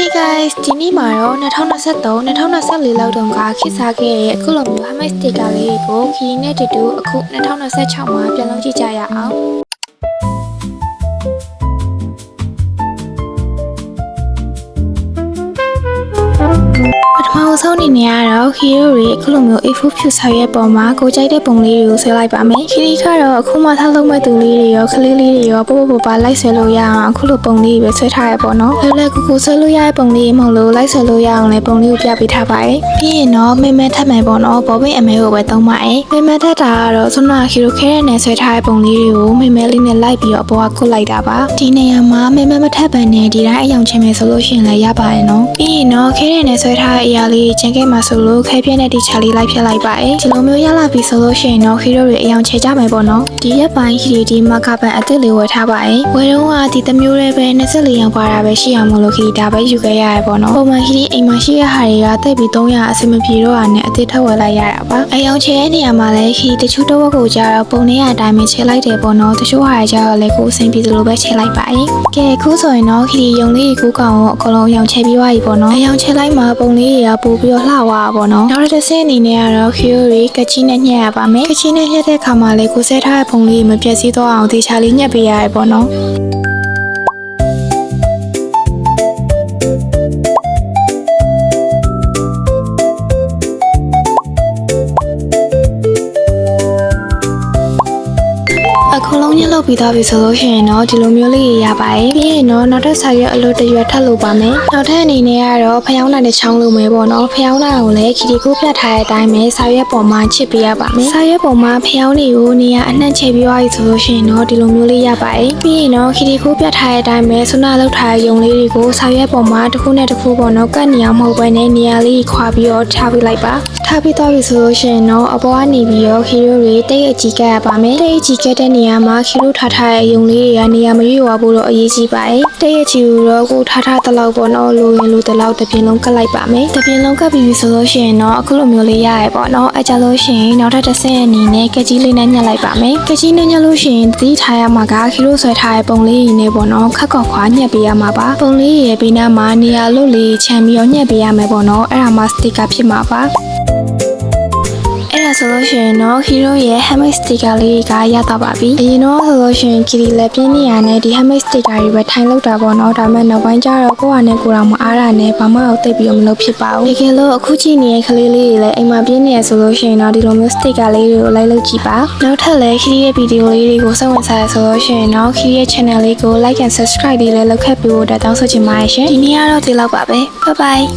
Hey guys ဒီနေ့မှာတော့2023 2024လောက်တုန်းကခေတ်စားခဲ့တဲ့အခုလိုမျိုး Hermes sticker လေးကိုခီးနဲ့တူတူအခု2026မှာပြန်လုံးကြည့်ကြရအောင်ပထမဆုံးအနေနဲ့ကတော့ခီရိုတွေအခုလိုမျိုး A4 ဖြူဆောက်ရဲ့ပုံမှာကိုကြိုက်တဲ့ပုံလေးတွေကိုဆွဲလိုက်ပါမယ်ခီကတော့အခုမှထားလုံးမဲ့သူလေးတွေရောခလေးလေးတွေရောပို့ပို့ပါလိုက်ဆွဲလို့ရအောင်အခုလိုပုံလေးတွေပဲဆွဲထားရပေါ့နော်လဲလဲကူဆွဲလို့ရတဲ့ပုံလေးမဟုတ်လို့လိုက်ဆွဲလို့ရအောင်လည်းပုံလေးကိုပြပေးထားပါတယ်ပြီးရင်တော့မဲမဲထပ်မယ်ပေါ့နော်ဘောပင်အမဲကိုပဲသုံးပါတယ်မဲမဲထပ်တာကတော့ဆွမ်းနာခီရိုခဲတဲ့နဲ့ဆွဲထားတဲ့ပုံလေးတွေကိုမဲမဲလေးနဲ့လိုက်ပြီးတော့ဘောကကုတ်လိုက်တာပါဒီနေရာမှာမဲမဲမထပ်ပန်နဲ့ဒီတိုင်းအယောင်ချင်းမယ်ဆိုလို့ရှိရင်လည်းရပါတယ်နော်ပြီးရင်တော့ခဲတဲ့နဲ့ဆွဲထားတဲ့အရာလေးချင်ခဲ့မှာဆိုလို့ခဲပြင်းတဲ့ဒီချာလေးလိုက်ဖြတ်လိုက်ပါတယ်ဒီလိုမျိုးရလာပြီဆိုလို့ရှိရင်တော့ခီရိုတွေအယောင်ချေကြမယ်ပေါ့နော်ဒီရက်ပိုင်းခီဒီမာကာပန်အသစ်လေးဝယ်ထားပါတယ်ဝယ်တော့ကဒီတစ်မျိုးလေးပဲ24ရောင်ပါတာပဲရှိအောင်မလို့ခီဒါပဲယူခဲ့ရရပေါ့နော်ပုံမှန်ခီဒီအိမ်မှာရှိရဟာတွေကတိတ်ပြီး300အဆင်မပြေတော့တာနဲ့အသစ်ထပ်ဝယ်လိုက်ရတာပါအယောင်ချေတဲ့နေရာမှာလည်းခီတချို့တော့ကိုကြတော့ပုံနေရအတိုင်းပဲချေလိုက်တယ်ပေါ့နော်တချို့ဟာတွေကြတော့လည်းကိုအဆင်ပြေသလိုပဲချေလိုက်ပါတယ်ကဲအခုဆိုရင်တော့ခီဒီယုံလေးကိုကောင်ကိုအကုန်လုံးအယောင်ချေပြီးသွားပြီပေါ့နော်အယောင်ချေလိုက်မှာပုံလေးတွေကပို့ပြီးတော့လှသွားပါပေါ့နော်နောက်တစ်ဆင့်အနေနဲ့ကတော့ခီရိုတွေကချီနဲ့ညှက်ရပါမယ်ကချီနဲ့ညှက်တဲ့အခါမှာလည်းကိုဆဲထားတဲ့ပုံလေးမပြည့်စည်တော့အောင်တေချာလေးညှက်ပေးရတယ်ပေါ့နော်အခုလုံးညှက်လုပ်ပြီးသားပြီဆိုလို့ရှိရင်တော့ဒီလိုမျိုးလေးရပါတယ်ပြီးရင်တော့နောက်ထပ်စာရွက်အလွတ်တရွက်ထပ်လုပ်ပါမယ်နောက်ထပ်အနေနဲ့ကတော့ဖျောင်းနိုင်တဲ့ချောင်းလုပ်မယ်ပေါ့နော်ဖျောင်းနိုင်ကိုလည်းခီတီကိုပြတ်ထားတဲ့အတိုင်းပဲစာရွက်ပေါ်မှာချစ်ပေးရပါမယ်စာရွက်ပေါ်မှာဖျောင်းတွေကိုနေရာအနှံ့ချပြီးသွားပြီဆိုလို့ရှိရင်တော့ဒီလိုမျိုးလေးရပါတယ်ပြီးရင်တော့ခီတီကိုပြတ်ထားတဲ့အတိုင်းပဲဆွနာလောက်ထားတဲ့ယုံလေးတွေကိုစာရွက်ပေါ်မှာတစ်ခုနဲ့တစ်ခုပေါ့နော်ကတ်နေအောင်မဟုတ်ဘဲနဲ့နေရာလေးခွာပြီးတော့ထားပေးလိုက်ပါထားပြီးသွားပြီဆိုလို့ရှိရင်တော့အပေါ်ကနေပြီးတော့ခီရိုတွေတိတ်အကြီးကပ်ရပါမယ်တိတ်အကြီးကပ်တဲ့နေရာမှာခီရိုထားတဲ့ယုံလေးတွေကနေရာမရွေ့သွားဖို့တော့အရေးကြီးပါတယ်တိတ်အကြီးကိုတော့ကိုထားတလောက်ပေါ့နော်လိုရင်လိုတလောက်တစ်ပြင်းလုံးကတ်လိုက်ပါမယ်တစ်ပြင်းလုံးကတ်ပြီးဆိုလို့ရှိရင်တော့အခုလိုမျိုးလေးရရပေါ့နော်အဲကြလို့ရှိရင်နောက်ထပ်တစ်ဆင့်အနေနဲ့ကကြီးလေးနဲ့ညှက်လိုက်ပါမယ်ကကြီးနဲ့ညှက်လို့ရှိရင်သတိထားရမှာကခီရိုဆွဲထားတဲ့ပုံလေးတွေနဲ့ပေါ့နော်ခက်ကောက်ခွာညှက်ပေးရမှာပါပုံလေးရဲ့ဘေးနားမှာနေရာလွတ်လေးခြံပြီးတော့ညှက်ပေးရမယ်ပေါ့နော်အဲ့ဒါမှစတစ်ကာဖြစ်မှာပါအဲ့ဒါဆိုလို့ရှိရင်တော့ခီရိုရဲ့ Hermes sticker လေးကရတော့ပါပြီအရင်တော့ဆိုလို့ရှိရင်ခီရီလက်ပြင်းနေရနဲ့ဒီ Hermes sticker တွေပဲထိုင်လောက်တာပေါ့နော်ဒါပေမဲ့နောက်ပိုင်းကျတော့ကိုယ့်ဟာနဲ့ကိုယ်တော်မအားရနဲ့ဘာမှတော့သိပ်ပြီးတော့မလုပ်ဖြစ်ပါဘူးတကယ်လို့အခုကြည့်နေတဲ့ကလေးလေးတွေလည်းအိမ်မှာပြင်းနေရဆိုလို့ရှိရင်တော့ဒီလိုမျိုး sticker လေးတွေကိုလိုက်လုပ်ကြည့်ပါနောက်ထပ်လည်းခီရီရဲ့ဗီဒီယိုလေးတွေကိုစိတ်ဝင်စားရဆိုလို့ရှိရင်တော့ခီရီရဲ့ channel လေးကို like and subscribe လေးလည်းလုပ်ခဲ့ပြီးတော့တောင်းဆိုချင်ပါတယ်ရှင်ဒီနေ့ကတော့ဒီလောက်ပါပဲ bye bye